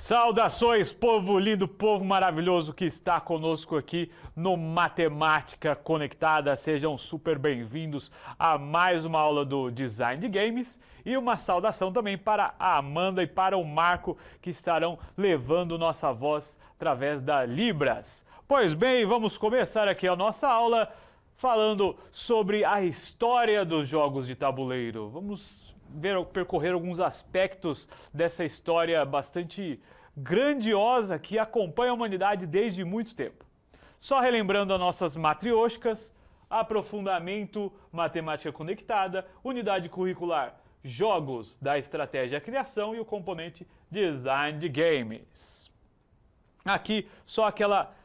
Saudações, povo lindo, povo maravilhoso que está conosco aqui no Matemática Conectada. Sejam super bem-vindos a mais uma aula do Design de Games e uma saudação também para a Amanda e para o Marco que estarão levando nossa voz através da Libras. Pois bem, vamos começar aqui a nossa aula falando sobre a história dos jogos de tabuleiro. Vamos percorrer alguns aspectos dessa história bastante grandiosa que acompanha a humanidade desde muito tempo. Só relembrando as nossas matrioshkas: aprofundamento, matemática conectada, unidade curricular, jogos da estratégia e criação e o componente design de games. Aqui só aquela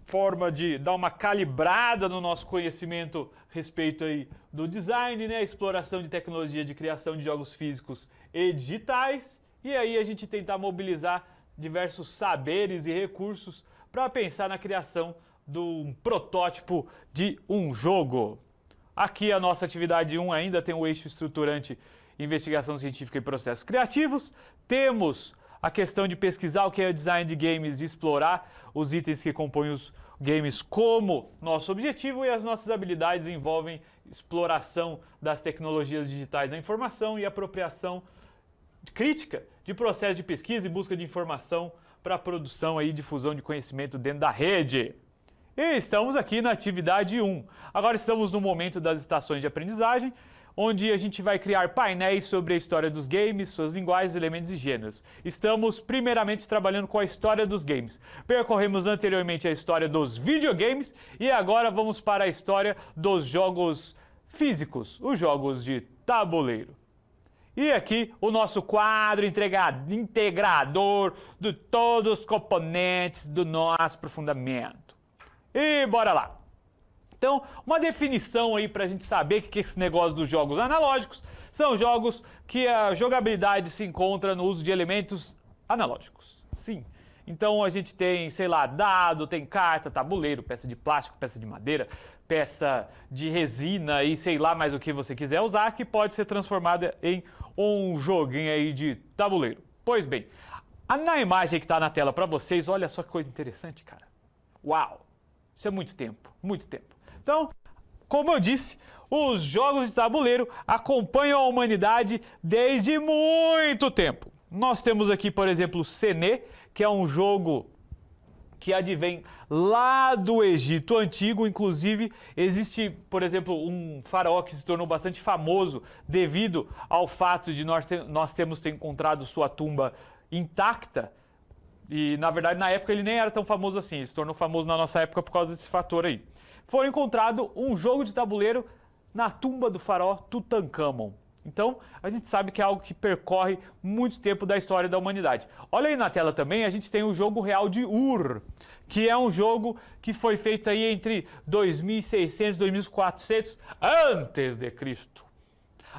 forma de dar uma calibrada no nosso conhecimento a respeito aí do design, né? Exploração de tecnologia de criação de jogos físicos e digitais, e aí a gente tentar mobilizar diversos saberes e recursos para pensar na criação de um protótipo de um jogo. Aqui a nossa atividade 1 ainda tem o eixo estruturante investigação científica e processos criativos. Temos a questão de pesquisar o que é design de games e explorar os itens que compõem os games como nosso objetivo, e as nossas habilidades envolvem exploração das tecnologias digitais da informação e apropriação crítica de processo de pesquisa e busca de informação para a produção e difusão de conhecimento dentro da rede. E estamos aqui na atividade 1. Agora estamos no momento das estações de aprendizagem, onde a gente vai criar painéis sobre a história dos games, suas linguagens, elementos e gêneros. Estamos primeiramente trabalhando com a história dos games. Percorremos anteriormente a história dos videogames e agora vamos para a história dos jogos físicos, os jogos de tabuleiro. E aqui o nosso quadro integrador de todos os componentes do nosso aprofundamento. E bora lá! Então, uma definição aí para a gente saber o que é esse negócio dos jogos analógicos. São jogos que a jogabilidade se encontra no uso de elementos analógicos. Sim. Então a gente tem, sei lá, dado, tem carta, tabuleiro, peça de plástico, peça de madeira, peça de resina e sei lá mais o que você quiser usar, que pode ser transformada em um joguinho aí de tabuleiro. Pois bem, na imagem que está na tela para vocês, olha só que coisa interessante, cara. Uau! Isso é muito tempo, muito tempo. Então, como eu disse, os jogos de tabuleiro acompanham a humanidade desde muito tempo. Nós temos aqui, por exemplo, o Sené, que é um jogo que advém lá do Egito Antigo. Inclusive, existe, por exemplo, um faraó que se tornou bastante famoso devido ao fato de nós termos encontrado sua tumba intacta. E, na verdade, na época ele nem era tão famoso assim, ele se tornou famoso na nossa época por causa desse fator aí. Foi encontrado um jogo de tabuleiro na tumba do faraó Tutankhamon. Então, a gente sabe que é algo que percorre muito tempo da história da humanidade. Olha aí na tela também, a gente tem o jogo real de Ur, que é um jogo que foi feito aí entre 2600 e 2400 antes de Cristo.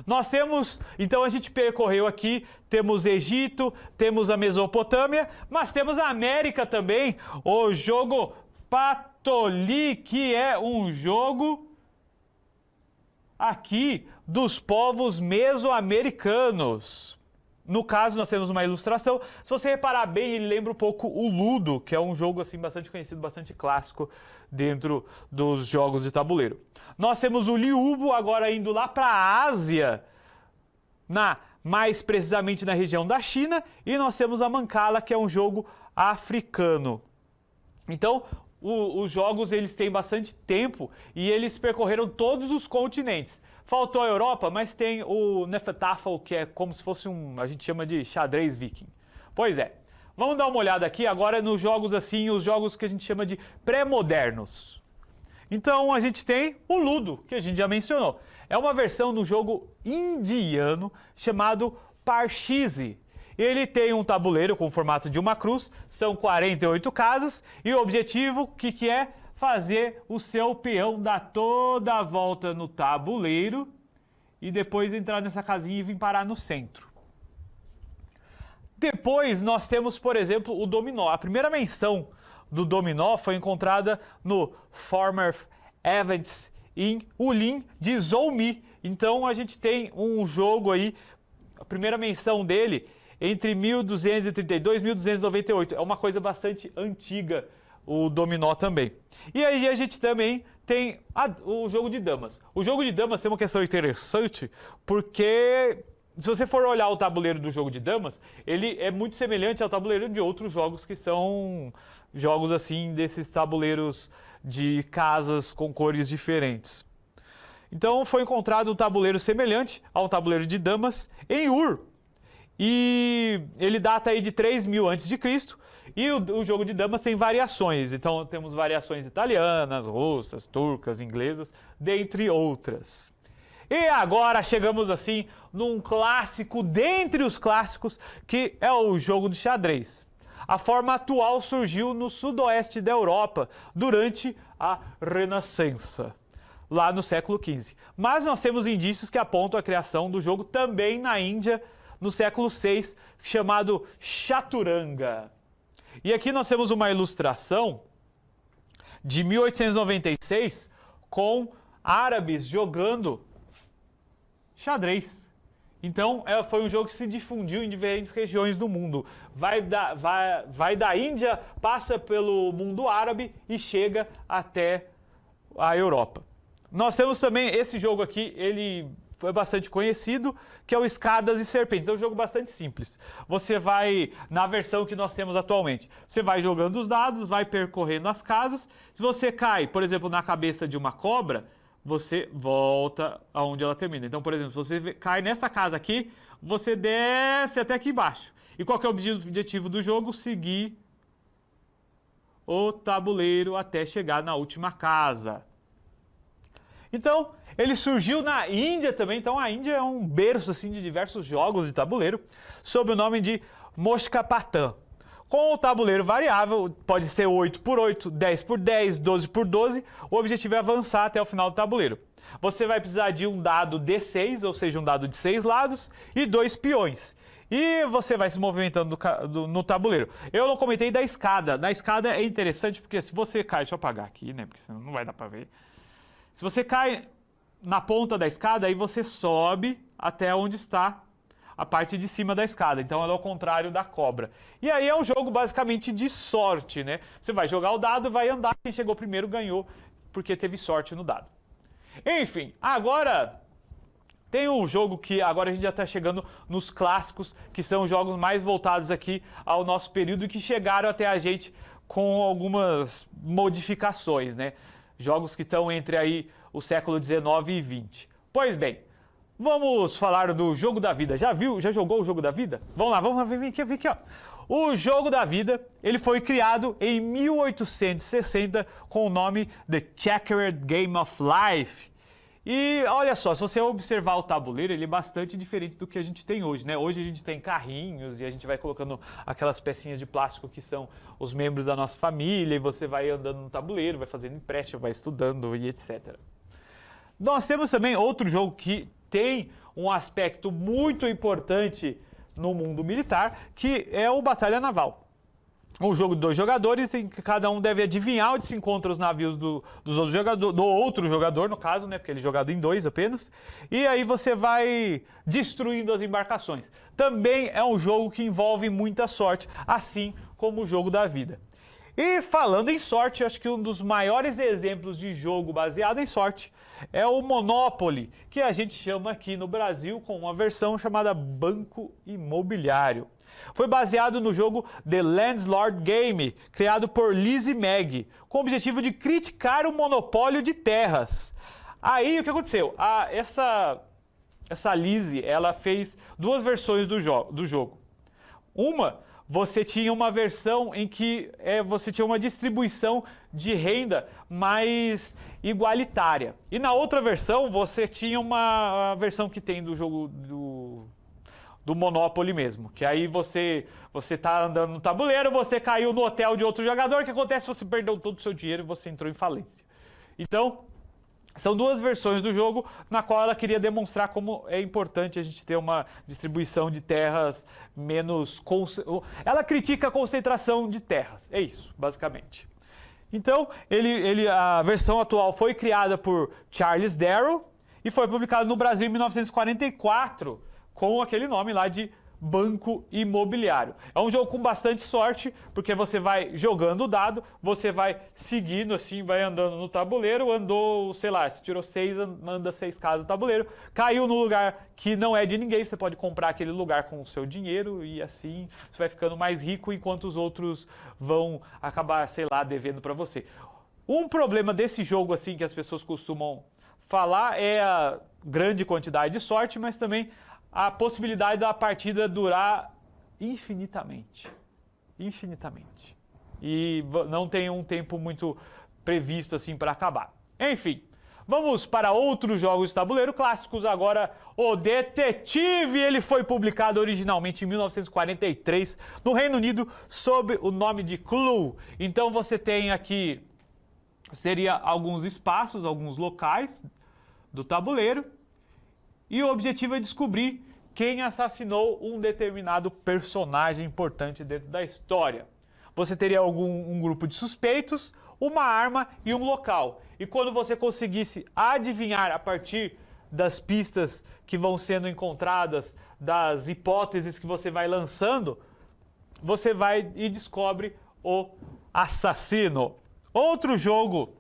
Nós temos, então a gente percorreu aqui, temos Egito, temos a Mesopotâmia, mas temos a América também, o jogo Patoli, que é um jogo aqui dos povos mesoamericanos. No caso, nós temos uma ilustração. Se você reparar bem, ele lembra um pouco o Ludo, que é um jogo assim bastante conhecido, bastante clássico dentro dos jogos de tabuleiro. Nós temos o Liubo, agora indo lá para a Ásia, mais precisamente na região da China, e nós temos a Mancala, que é um jogo africano. Então, os jogos eles têm bastante tempo e eles percorreram todos os continentes. Faltou a Europa, mas tem o Nefertafel, que é como se fosse a gente chama de xadrez viking. Pois é, vamos dar uma olhada aqui agora nos jogos assim, os jogos que a gente chama de pré-modernos. Então a gente tem o Ludo, que a gente já mencionou. É uma versão do jogo indiano chamado Parcheesi. Ele tem um tabuleiro com o formato de uma cruz, são 48 casas, e o objetivo, o que é? Fazer o seu peão dar toda a volta no tabuleiro e depois entrar nessa casinha e vir parar no centro. Depois nós temos, por exemplo, o dominó. A primeira menção do dominó foi encontrada no Former Events em Ulin de Zhoumi. Então a gente tem um jogo aí, a primeira menção dele entre 1232 e 1298. É uma coisa bastante antiga, o dominó também. E aí a gente também tem o jogo de damas. O jogo de damas tem uma questão interessante, porque se você for olhar o tabuleiro do jogo de damas, ele é muito semelhante ao tabuleiro de outros jogos que são jogos assim, desses tabuleiros de casas com cores diferentes. Então foi encontrado um tabuleiro semelhante ao tabuleiro de damas em Ur. E ele data aí de 3000 a.C. E o jogo de damas tem variações. Então temos variações italianas, russas, turcas, inglesas, dentre outras. E agora chegamos assim num clássico dentre os clássicos, que é o jogo de xadrez. A forma atual surgiu no sudoeste da Europa durante a Renascença, lá no século XV. Mas nós temos indícios que apontam a criação do jogo também na Índia, no século VI, chamado Chaturanga. E aqui nós temos uma ilustração de 1896 com árabes jogando xadrez. Então, foi um jogo que se difundiu em diferentes regiões do mundo. Vai da Índia, passa pelo mundo árabe e chega até a Europa. Nós temos também esse jogo aqui, ele foi bastante conhecido, que é o Escadas e Serpentes. É um jogo bastante simples. Você vai, na versão que nós temos atualmente, você vai jogando os dados, vai percorrendo as casas. Se você cai, por exemplo, na cabeça de uma cobra, você volta aonde ela termina. Então, por exemplo, se você cai nessa casa aqui, você desce até aqui embaixo. E qual que é o objetivo do jogo? Seguir o tabuleiro até chegar na última casa. Então, ele surgiu na Índia também. Então, a Índia é um berço assim, de diversos jogos de tabuleiro, sob o nome de Moshkapatan. Com o tabuleiro variável, pode ser 8x8, 10x10, 12x12, o objetivo é avançar até o final do tabuleiro. Você vai precisar de um dado D6, ou seja, um dado de 6 lados, e 2 peões. E você vai se movimentando no tabuleiro. Eu não comentei da escada. Na escada é interessante porque se você cai... Deixa eu apagar aqui, né? Porque senão não vai dar pra ver. Se você cai na ponta da escada, aí você sobe até onde está a parte de cima da escada. Então, ela é ao contrário da cobra. E aí é um jogo basicamente de sorte, né? Você vai jogar o dado, vai andar, quem chegou primeiro ganhou, porque teve sorte no dado. Enfim, agora tem um jogo que agora a gente já está chegando nos clássicos, que são jogos mais voltados aqui ao nosso período e que chegaram até a gente com algumas modificações, né? Jogos que estão entre aí o século XIX e XX. Pois bem, vamos falar do Jogo da Vida. Já viu? Já jogou o Jogo da Vida? Vamos lá, vem aqui, ó. O Jogo da Vida, ele foi criado em 1860 com o nome The Checkered Game of Life. E olha só, se você observar o tabuleiro, ele é bastante diferente do que a gente tem hoje, né? Hoje a gente tem carrinhos e a gente vai colocando aquelas pecinhas de plástico que são os membros da nossa família e você vai andando no tabuleiro, vai fazendo empréstimo, vai estudando e etc. Nós temos também outro jogo que tem um aspecto muito importante no mundo militar, que é o Batalha Naval. Um jogo de 2 jogadores em que cada um deve adivinhar onde se encontram os navios do outro jogador, no caso, né, porque ele é jogado em 2 apenas. E aí você vai destruindo as embarcações. Também é um jogo que envolve muita sorte, assim como o Jogo da Vida. E falando em sorte, acho que um dos maiores exemplos de jogo baseado em sorte é o Monopoly, que a gente chama aqui no Brasil com uma versão chamada Banco Imobiliário. Foi baseado no jogo The Landlord Game, criado por Lizzie Mag, com o objetivo de criticar o monopólio de terras. Aí, o que aconteceu? Essa Lizzie, ela fez 2 versões do jogo. Uma, você tinha uma versão em que você tinha uma distribuição de renda mais igualitária. E na outra versão, você tinha uma versão que tem do jogo do Monopoly mesmo, que aí você tá andando no tabuleiro, você caiu no hotel de outro jogador, o que acontece? Você perdeu todo o seu dinheiro e você entrou em falência. Então, são 2 versões do jogo, na qual ela queria demonstrar como é importante a gente ter uma distribuição de terras menos... Ela critica a concentração de terras, é isso, basicamente. Então, a versão atual foi criada por Charles Darrow e foi publicada no Brasil em 1944, com aquele nome lá de Banco Imobiliário. É um jogo com bastante sorte, porque você vai jogando o dado, você vai seguindo assim, vai andando no tabuleiro, andou, sei lá, se tirou 6, anda 6 casas no tabuleiro, caiu no lugar que não é de ninguém, você pode comprar aquele lugar com o seu dinheiro e assim você vai ficando mais rico enquanto os outros vão acabar, sei lá, devendo para você. Um problema desse jogo assim que as pessoas costumam falar é a grande quantidade de sorte, mas também a possibilidade da partida durar infinitamente. Infinitamente. E não tem um tempo muito previsto assim para acabar. Enfim, vamos para outros jogos de tabuleiro clássicos. Agora, o Detetive, ele foi publicado originalmente em 1943 no Reino Unido sob o nome de Clue. Então você tem aqui, seria alguns espaços, alguns locais do tabuleiro. E o objetivo é descobrir quem assassinou um determinado personagem importante dentro da história. Você teria um grupo de suspeitos, uma arma e um local. E quando você conseguisse adivinhar a partir das pistas que vão sendo encontradas, das hipóteses que você vai lançando, você vai e descobre o assassino. Outro jogo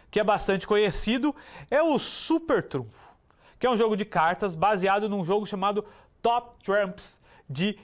que é bastante conhecido é o Super Trunfo, que é um jogo de cartas baseado num jogo chamado Top Trumps de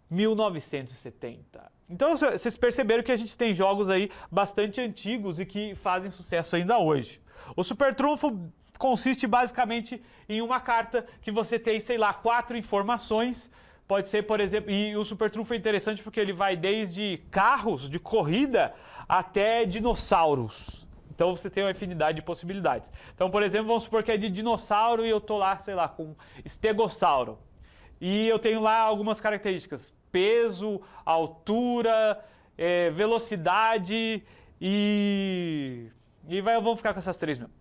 1970. Então vocês perceberam que a gente tem jogos aí bastante antigos e que fazem sucesso ainda hoje. O Super Trunfo consiste basicamente em uma carta que você tem, sei lá, 4 informações. Pode ser, por exemplo, e o Super Trunfo é interessante porque ele vai desde carros de corrida até dinossauros. Então você tem uma infinidade de possibilidades. Então, por exemplo, vamos supor que é de dinossauro e eu tô lá, sei lá, com estegossauro. E eu tenho lá algumas características: peso, altura, velocidade vamos ficar com essas 3 mesmo.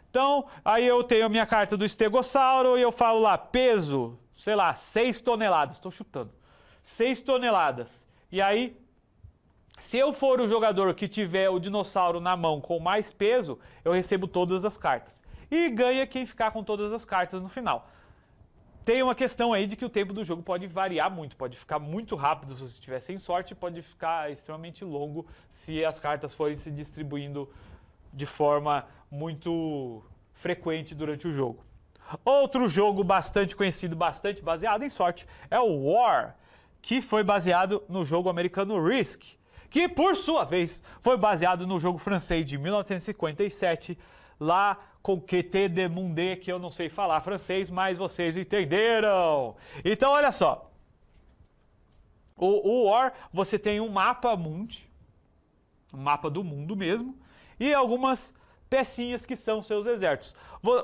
Então, aí eu tenho a minha carta do estegossauro e eu falo lá, peso, sei lá, 6 toneladas. Estou chutando. 6 toneladas. E aí, se eu for o jogador que tiver o dinossauro na mão com mais peso, eu recebo todas as cartas. E ganha quem ficar com todas as cartas no final. Tem uma questão aí de que o tempo do jogo pode variar muito, pode ficar muito rápido se você estiver sem sorte, pode ficar extremamente longo se as cartas forem se distribuindo de forma muito frequente durante o jogo. Outro jogo bastante conhecido, bastante baseado em sorte, é o War, que foi baseado no jogo americano Risk, que por sua vez foi baseado no jogo francês de 1957, lá com QT de Monde, que eu não sei falar francês, mas vocês entenderam. Então olha só, o War, você tem um mapa mundi, um mapa do mundo mesmo, e algumas pecinhas que são seus exércitos.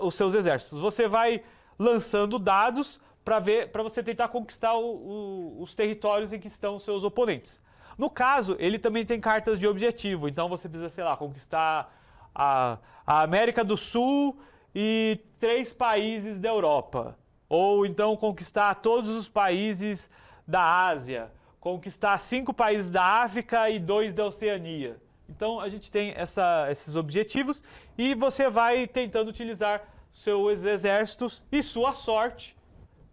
Os seus exércitos. Você vai lançando dados para você tentar conquistar os territórios em que estão os seus oponentes. No caso, ele também tem cartas de objetivo, então você precisa, sei lá, conquistar a América do Sul e 3 países da Europa. Ou então conquistar todos os países da Ásia, conquistar 5 países da África e 2 da Oceania. Então a gente tem esses objetivos e você vai tentando utilizar seus exércitos e sua sorte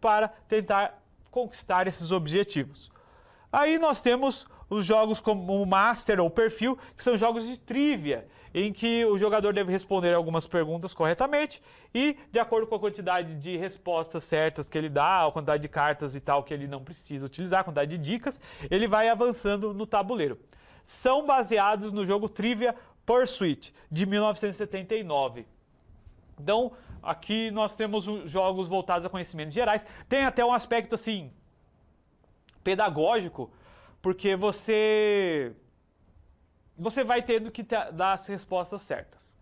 para tentar conquistar esses objetivos. Aí nós temos os jogos como o Master ou Perfil, que são jogos de trivia, em que o jogador deve responder algumas perguntas corretamente e, de acordo com a quantidade de respostas certas que ele dá, a quantidade de cartas e tal que ele não precisa utilizar, a quantidade de dicas, ele vai avançando no tabuleiro. São baseados no jogo Trivia Pursuit, de 1979. Então, aqui nós temos jogos voltados a conhecimentos gerais. Tem até um aspecto, assim, pedagógico, porque você vai tendo que dar as respostas certas.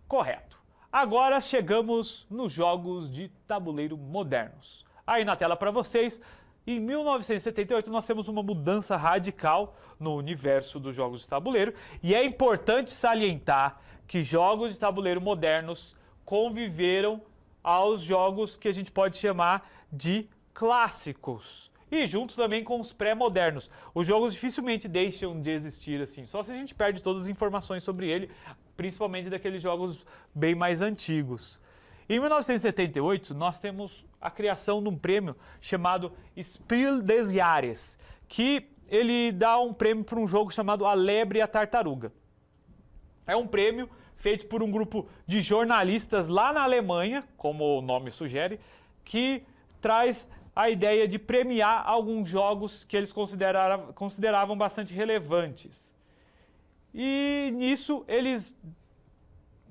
Correto. Agora chegamos nos jogos de tabuleiro modernos. Aí na tela para vocês, em 1978 nós temos uma mudança radical no universo dos jogos de tabuleiro, e é importante salientar que jogos de tabuleiro modernos conviveram aos jogos que a gente pode chamar de clássicos. E junto também com os pré-modernos. Os jogos dificilmente deixam de existir assim, só se a gente perde todas as informações sobre ele, principalmente daqueles jogos bem mais antigos. Em 1978, nós temos a criação de um prêmio chamado Spiel des Jahres, que ele dá um prêmio para um jogo chamado A Lebre e a Tartaruga. É um prêmio feito por um grupo de jornalistas lá na Alemanha, como o nome sugere, que traz a ideia de premiar alguns jogos que eles consideravam bastante relevantes. E nisso eles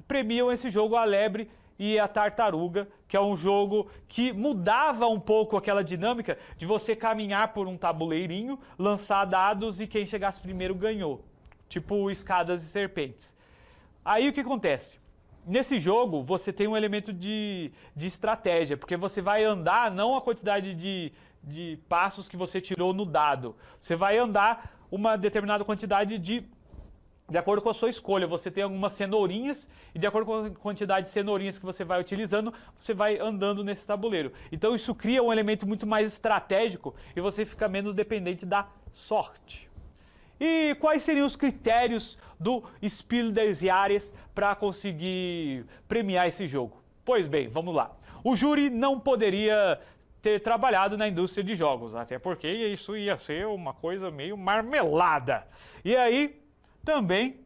premiam esse jogo A Lebre e a Tartaruga, que é um jogo que mudava um pouco aquela dinâmica de você caminhar por um tabuleirinho, lançar dados e quem chegasse primeiro ganhou. Tipo escadas e serpentes. Aí o que acontece? Nesse jogo você tem um elemento de estratégia, porque você vai andar não a quantidade de passos que você tirou no dado. Você vai andar uma determinada quantidade de acordo com a sua escolha. Você tem algumas cenourinhas e de acordo com a quantidade de cenourinhas que você vai utilizando, você vai andando nesse tabuleiro. Então isso cria um elemento muito mais estratégico e você fica menos dependente da sorte. E quais seriam os critérios do Spiel des Jahres para conseguir premiar esse jogo? Pois bem, vamos lá. O júri não poderia ter trabalhado na indústria de jogos, até porque isso ia ser uma coisa meio marmelada. E aí, também,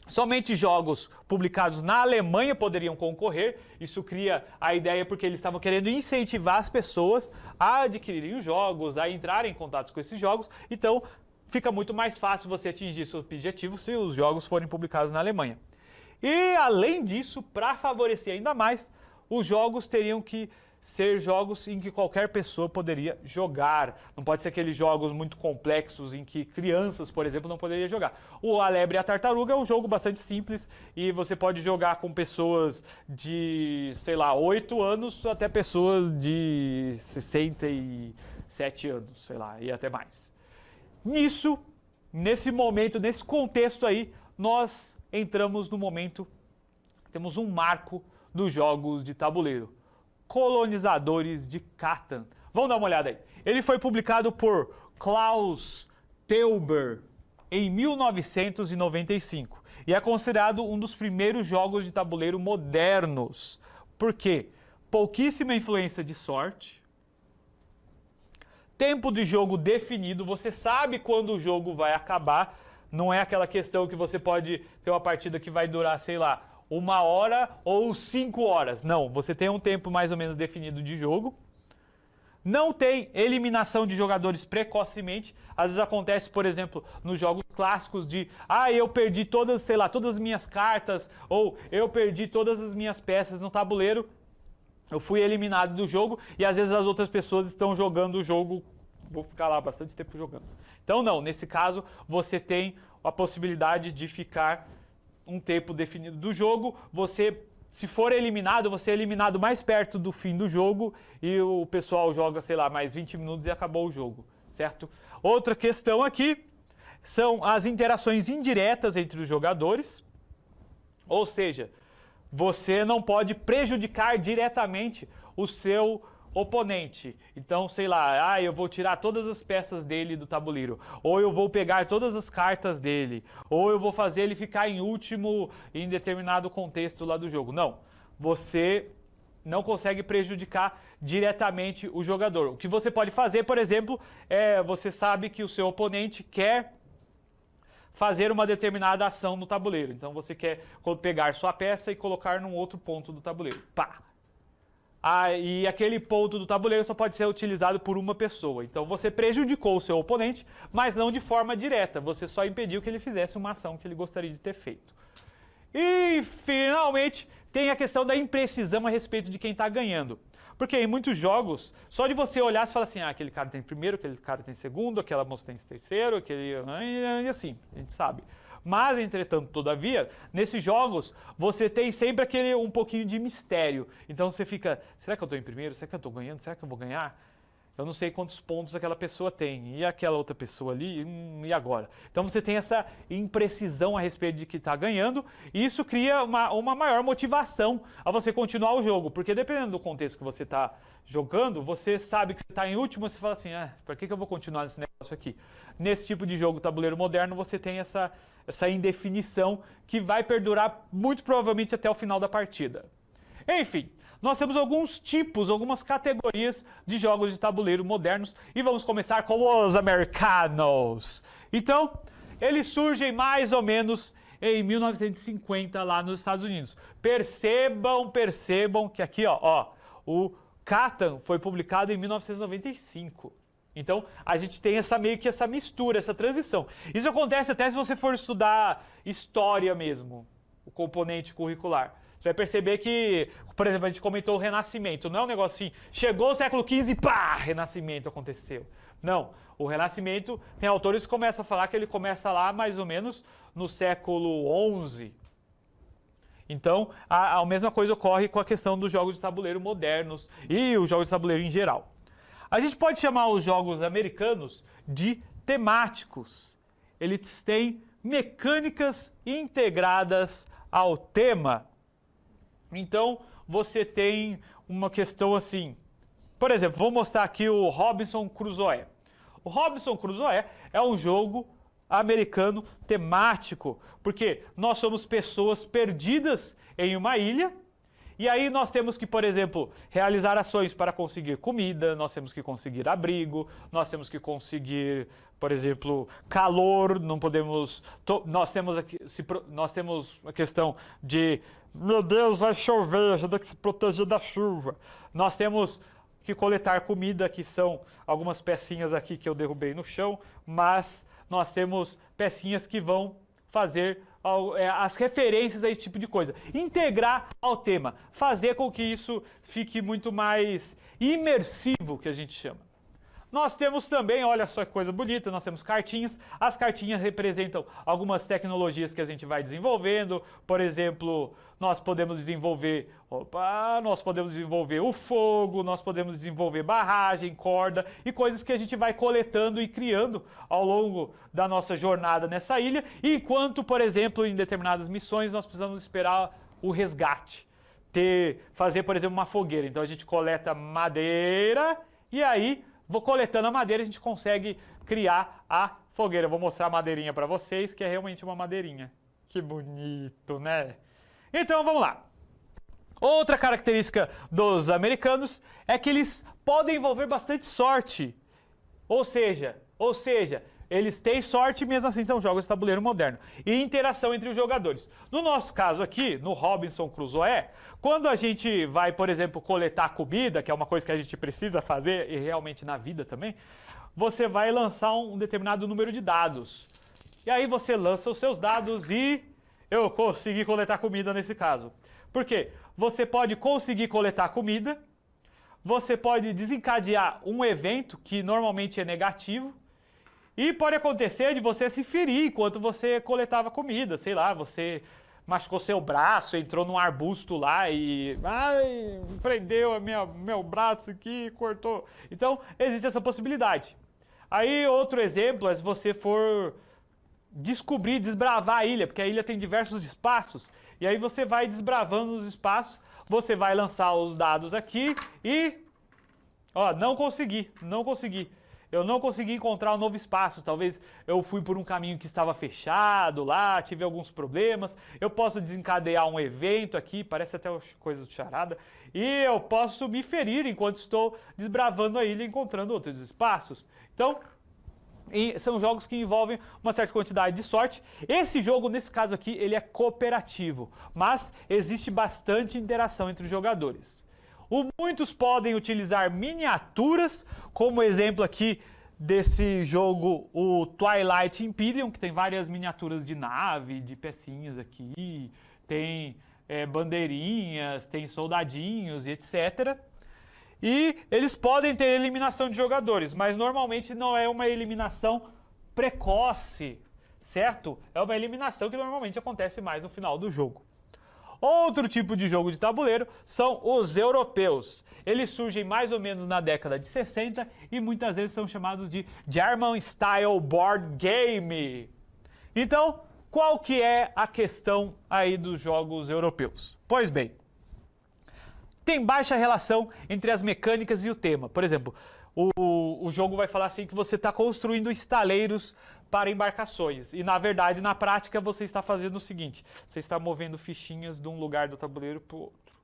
somente jogos publicados na Alemanha poderiam concorrer. Isso cria a ideia porque eles estavam querendo incentivar as pessoas a adquirirem os jogos, a entrarem em contato com esses jogos. Então, fica muito mais fácil você atingir seu objetivo se os jogos forem publicados na Alemanha. E, além disso, para favorecer ainda mais, os jogos teriam que ser jogos em que qualquer pessoa poderia jogar. Não pode ser aqueles jogos muito complexos em que crianças, por exemplo, não poderiam jogar. O A Lebre e a Tartaruga é um jogo bastante simples e você pode jogar com pessoas de, sei lá, 8 anos até pessoas de 67 anos, sei lá, e até mais. Nesse momento, nesse contexto aí, nós entramos no momento, temos um marco dos jogos de tabuleiro. Colonizadores de Catan. Vamos dar uma olhada aí. Ele foi publicado por Klaus Teuber em 1995 e é considerado um dos primeiros jogos de tabuleiro modernos. Por quê? Pouquíssima influência de sorte, tempo de jogo definido, você sabe quando o jogo vai acabar, não é aquela questão que você pode ter uma partida que vai durar, sei lá, 1 hora ou 5 horas. Não, você tem um tempo mais ou menos definido de jogo. Não tem eliminação de jogadores precocemente. Às vezes acontece, por exemplo, nos jogos clássicos de eu perdi todas, sei lá, todas as minhas cartas, ou eu perdi todas as minhas peças no tabuleiro, eu fui eliminado do jogo e às vezes as outras pessoas estão jogando o jogo, vou ficar lá bastante tempo jogando. Então não, nesse caso você tem a possibilidade de ficar um tempo definido do jogo, você, se for eliminado, você é eliminado mais perto do fim do jogo e o pessoal joga, sei lá, mais 20 minutos e acabou o jogo, certo? Outra questão aqui são as interações indiretas entre os jogadores, ou seja, você não pode prejudicar diretamente o seu oponente. Então, sei lá, eu vou tirar todas as peças dele do tabuleiro, ou eu vou pegar todas as cartas dele, ou eu vou fazer ele ficar em último em determinado contexto lá do jogo. Não, você não consegue prejudicar diretamente o jogador. O que você pode fazer, por exemplo, você sabe que o seu oponente quer fazer uma determinada ação no tabuleiro. Então você quer pegar sua peça e colocar num outro ponto do tabuleiro. Pá! E aquele ponto do tabuleiro só pode ser utilizado por uma pessoa. Então você prejudicou o seu oponente, mas não de forma direta. Você só impediu que ele fizesse uma ação que ele gostaria de ter feito. E, finalmente, tem a questão da imprecisão a respeito de quem está ganhando. Porque em muitos jogos, só de você olhar, você fala assim, aquele cara tem primeiro, aquele cara tem segundo, aquela moça tem terceiro, aquele... e assim, a gente sabe. Mas, entretanto, todavia, nesses jogos, você tem sempre aquele um pouquinho de mistério. Então você fica, será que eu estou em primeiro? Será que eu estou ganhando? Será que eu vou ganhar? Eu não sei quantos pontos aquela pessoa tem. E aquela outra pessoa ali? E agora? Então você tem essa imprecisão a respeito de que está ganhando. E isso cria uma maior motivação a você continuar o jogo. Porque dependendo do contexto que você está jogando, você sabe que você está em último, você fala assim, para que eu vou continuar nesse negócio aqui? Nesse tipo de jogo tabuleiro moderno, você tem essa indefinição que vai perdurar muito provavelmente até o final da partida. Enfim, nós temos alguns tipos, algumas categorias de jogos de tabuleiro modernos e vamos começar com os americanos. Então, eles surgem mais ou menos em 1950 lá nos Estados Unidos. Percebam que aqui, o Catan foi publicado em 1995. Então, a gente tem meio que essa mistura, essa transição. Isso acontece até se você for estudar história mesmo, o componente curricular. Você vai perceber que, por exemplo, a gente comentou o Renascimento. Não é um negócio assim, chegou o século XV e pá, Renascimento aconteceu. Não, o Renascimento, tem autores que começam a falar que ele começa lá mais ou menos no século XI. Então, a mesma coisa ocorre com a questão dos jogos de tabuleiro modernos e os jogos de tabuleiro em geral. A gente pode chamar os jogos americanos de temáticos. Eles têm mecânicas integradas ao tema. Então, você tem uma questão assim. Por exemplo, vou mostrar aqui o Robinson Crusoe. O Robinson Crusoe é um jogo americano temático, porque nós somos pessoas perdidas em uma ilha. E aí nós temos que, por exemplo, realizar ações para conseguir comida, nós temos que conseguir abrigo, nós temos que conseguir, por exemplo, calor, não podemos... Nós temos a questão de, meu Deus, vai chover, a gente tem que se proteger da chuva. Nós temos que coletar comida, que são algumas pecinhas aqui que eu derrubei no chão, mas nós temos pecinhas que vão fazer as referências a esse tipo de coisa. Integrar ao tema. Fazer com que isso fique muito mais imersivo, que a gente chama. Nós temos também, olha só que coisa bonita, nós temos cartinhas. As cartinhas representam algumas tecnologias que a gente vai desenvolvendo. Por exemplo, nós podemos desenvolver o fogo, nós podemos desenvolver barragem, corda e coisas que a gente vai coletando e criando ao longo da nossa jornada nessa ilha. Enquanto, por exemplo, em determinadas missões nós precisamos esperar o resgate. Fazer, por exemplo, uma fogueira. Então a gente coleta madeira e aí... coletando a madeira, a gente consegue criar a fogueira. Vou mostrar a madeirinha para vocês, que é realmente uma madeirinha. Que bonito, né? Então, vamos lá. Outra característica dos americanos é que eles podem envolver bastante sorte. Ou seja, eles têm sorte e mesmo assim são jogos de tabuleiro moderno. E interação entre os jogadores. No nosso caso aqui, no Robinson Crusoe, quando a gente vai, por exemplo, coletar comida, que é uma coisa que a gente precisa fazer, e realmente na vida também, você vai lançar um determinado número de dados. E aí você lança os seus dados e eu consegui coletar comida nesse caso. Por quê? Você pode conseguir coletar comida, você pode desencadear um evento que normalmente é negativo, e pode acontecer de você se ferir enquanto você coletava comida, sei lá, você machucou seu braço, entrou num arbusto lá e prendeu meu braço aqui, cortou. Então, existe essa possibilidade. Aí, outro exemplo é se você for desbravar a ilha, porque a ilha tem diversos espaços, e aí você vai desbravando os espaços, você vai lançar os dados aqui e... não consegui. Eu não consegui encontrar um novo espaço, talvez eu fui por um caminho que estava fechado lá, tive alguns problemas, eu posso desencadear um evento aqui, parece até coisa do charada, e eu posso me ferir enquanto estou desbravando a ilha e encontrando outros espaços. Então, são jogos que envolvem uma certa quantidade de sorte. Esse jogo, nesse caso aqui, ele é cooperativo, mas existe bastante interação entre os jogadores. Muitos podem utilizar miniaturas, como exemplo aqui desse jogo, o Twilight Imperium, que tem várias miniaturas de nave, de pecinhas aqui, tem bandeirinhas, tem soldadinhos e etc. E eles podem ter eliminação de jogadores, mas normalmente não é uma eliminação precoce, certo? É uma eliminação que normalmente acontece mais no final do jogo. Outro tipo de jogo de tabuleiro são os europeus. Eles surgem mais ou menos na década de 60 e muitas vezes são chamados de German Style Board Game. Então, qual que é a questão aí dos jogos europeus? Pois bem, tem baixa relação entre as mecânicas e o tema. Por exemplo, o jogo vai falar assim que você está construindo estaleiros para embarcações. E na verdade, na prática, você está fazendo o seguinte: você está movendo fichinhas de um lugar do tabuleiro para o outro.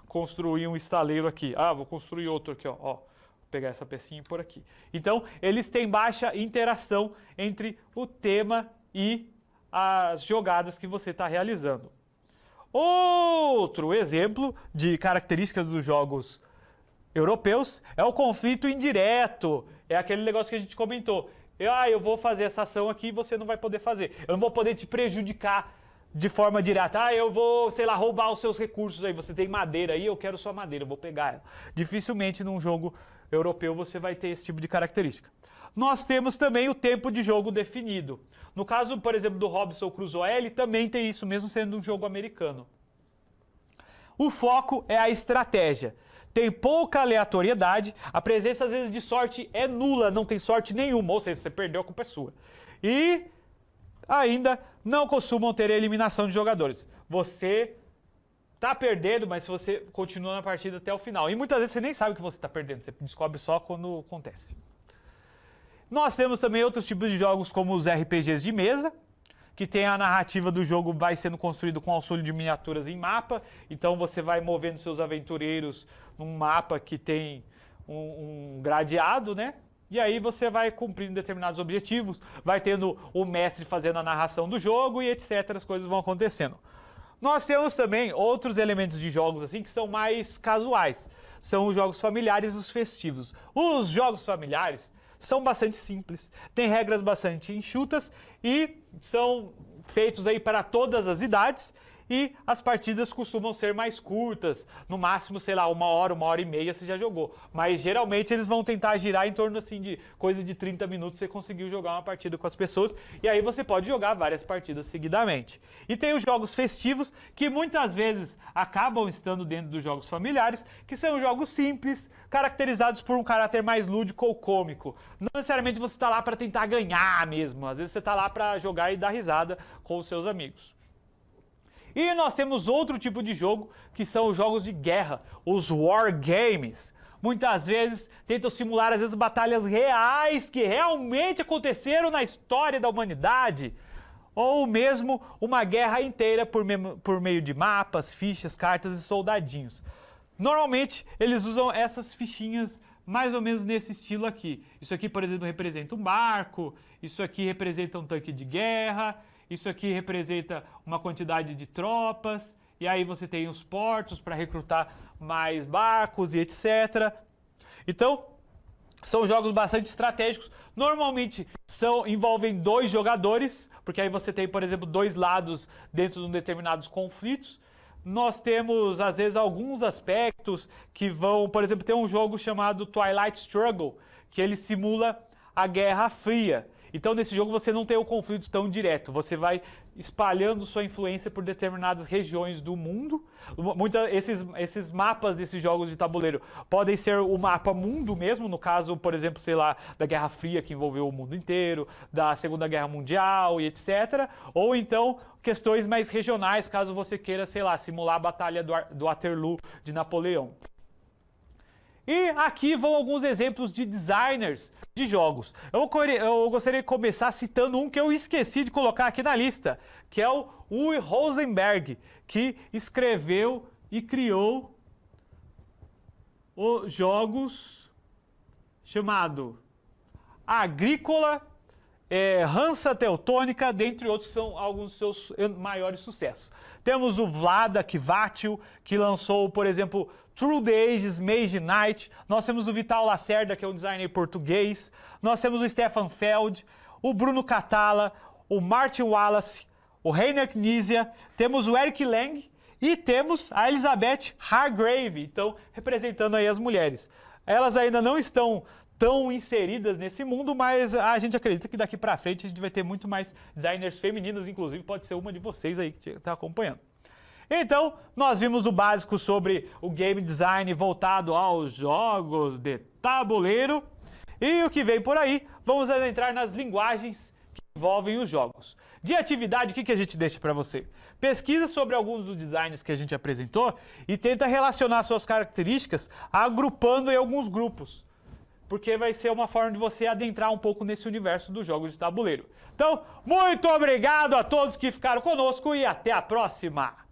construir um estaleiro aqui. Vou construir outro aqui, ó. Vou pegar essa pecinha e pôr aqui. Então, eles têm baixa interação entre o tema e as jogadas que você está realizando. Outro exemplo de características dos jogos europeus é o conflito indireto. É aquele negócio que a gente comentou. Eu vou fazer essa ação aqui e você não vai poder fazer. Eu não vou poder te prejudicar de forma direta. Eu vou, sei lá, roubar os seus recursos aí. Você tem madeira aí, eu quero sua madeira, eu vou pegar ela. Dificilmente num jogo europeu você vai ter esse tipo de característica. Nós temos também o tempo de jogo definido. No caso, por exemplo, do Robinson Crusoe, ele também tem isso, mesmo sendo um jogo americano. O foco é a estratégia. Tem pouca aleatoriedade, a presença às vezes de sorte é nula, não tem sorte nenhuma, ou seja, você perdeu, a culpa é sua. E ainda não costumam ter eliminação de jogadores. Você tá perdendo, mas você continua na partida até o final. E muitas vezes você nem sabe que você está perdendo, você descobre só quando acontece. Nós temos também outros tipos de jogos como os RPGs de mesa, que tem a narrativa do jogo vai sendo construído com auxílio de miniaturas em mapa. Então você vai movendo seus aventureiros num mapa que tem um gradeado, né? E aí você vai cumprindo determinados objetivos, vai tendo o mestre fazendo a narração do jogo e etc. As coisas vão acontecendo. Nós temos também outros elementos de jogos assim que são mais casuais. São os jogos familiares e os festivos. Os jogos familiares são bastante simples, têm regras bastante enxutas e são feitos aí para todas as idades e as partidas costumam ser mais curtas, no máximo, sei lá, 1 hora e meia você já jogou, mas geralmente eles vão tentar girar em torno assim de coisa de 30 minutos você conseguiu jogar uma partida com as pessoas e aí você pode jogar várias partidas seguidamente. E tem os jogos festivos que muitas vezes acabam estando dentro dos jogos familiares, que são jogos simples, caracterizados por um caráter mais lúdico ou cômico. Não necessariamente você está lá para tentar ganhar mesmo, às vezes você está lá para jogar e dar risada com os seus amigos. E nós temos outro tipo de jogo, que são os jogos de guerra, os War Games. Muitas vezes tentam simular, às vezes, batalhas reais que realmente aconteceram na história da humanidade. Ou mesmo uma guerra inteira por meio de mapas, fichas, cartas e soldadinhos. Normalmente, eles usam essas fichinhas mais ou menos nesse estilo aqui. Isso aqui, por exemplo, representa um barco, isso aqui representa um tanque de guerra, isso aqui representa uma quantidade de tropas, e aí você tem os portos para recrutar mais barcos e etc. Então, são jogos bastante estratégicos. Normalmente envolvem 2 jogadores, porque aí você tem, por exemplo, 2 lados dentro de determinados conflitos. Nós temos, às vezes, alguns aspectos que vão... Por exemplo, tem um jogo chamado Twilight Struggle, que ele simula a Guerra Fria. Então, nesse jogo, você não tem o conflito tão direto. Você vai espalhando sua influência por determinadas regiões do mundo. Esses mapas desses jogos de tabuleiro podem ser o mapa mundo mesmo, no caso, por exemplo, sei lá, da Guerra Fria, que envolveu o mundo inteiro, da Segunda Guerra Mundial e etc. Ou então, questões mais regionais, caso você queira, sei lá, simular a Batalha do Waterloo de Napoleão. E aqui vão alguns exemplos de designers de jogos. Eu gostaria de começar citando um que eu esqueci de colocar aqui na lista, que é o Uwe Rosenberg, que escreveu e criou os jogos chamado Agrícola, Hansa Teutônica, dentre outros, que são alguns dos seus maiores sucessos. Temos o Vlada Kvatil, que lançou, por exemplo, Through the Ages, Mage Knight. Nós temos o Vital Lacerda, que é um designer português. Nós temos o Stefan Feld, o Bruno Catala, o Martin Wallace, o Reiner Knizia. Temos o Eric Lang e temos a Elizabeth Hargrave, então representando aí as mulheres. Elas ainda não estão tão inseridas nesse mundo, mas a gente acredita que daqui para frente a gente vai ter muito mais designers femininas, inclusive pode ser uma de vocês aí que está acompanhando. Então, nós vimos o básico sobre o game design voltado aos jogos de tabuleiro. E o que vem por aí, vamos adentrar nas linguagens que envolvem os jogos. De atividade, o que a gente deixa para você? Pesquisa sobre alguns dos designs que a gente apresentou e tenta relacionar suas características agrupando em alguns grupos. Porque vai ser uma forma de você adentrar um pouco nesse universo dos jogos de tabuleiro. Então, muito obrigado a todos que ficaram conosco e até a próxima!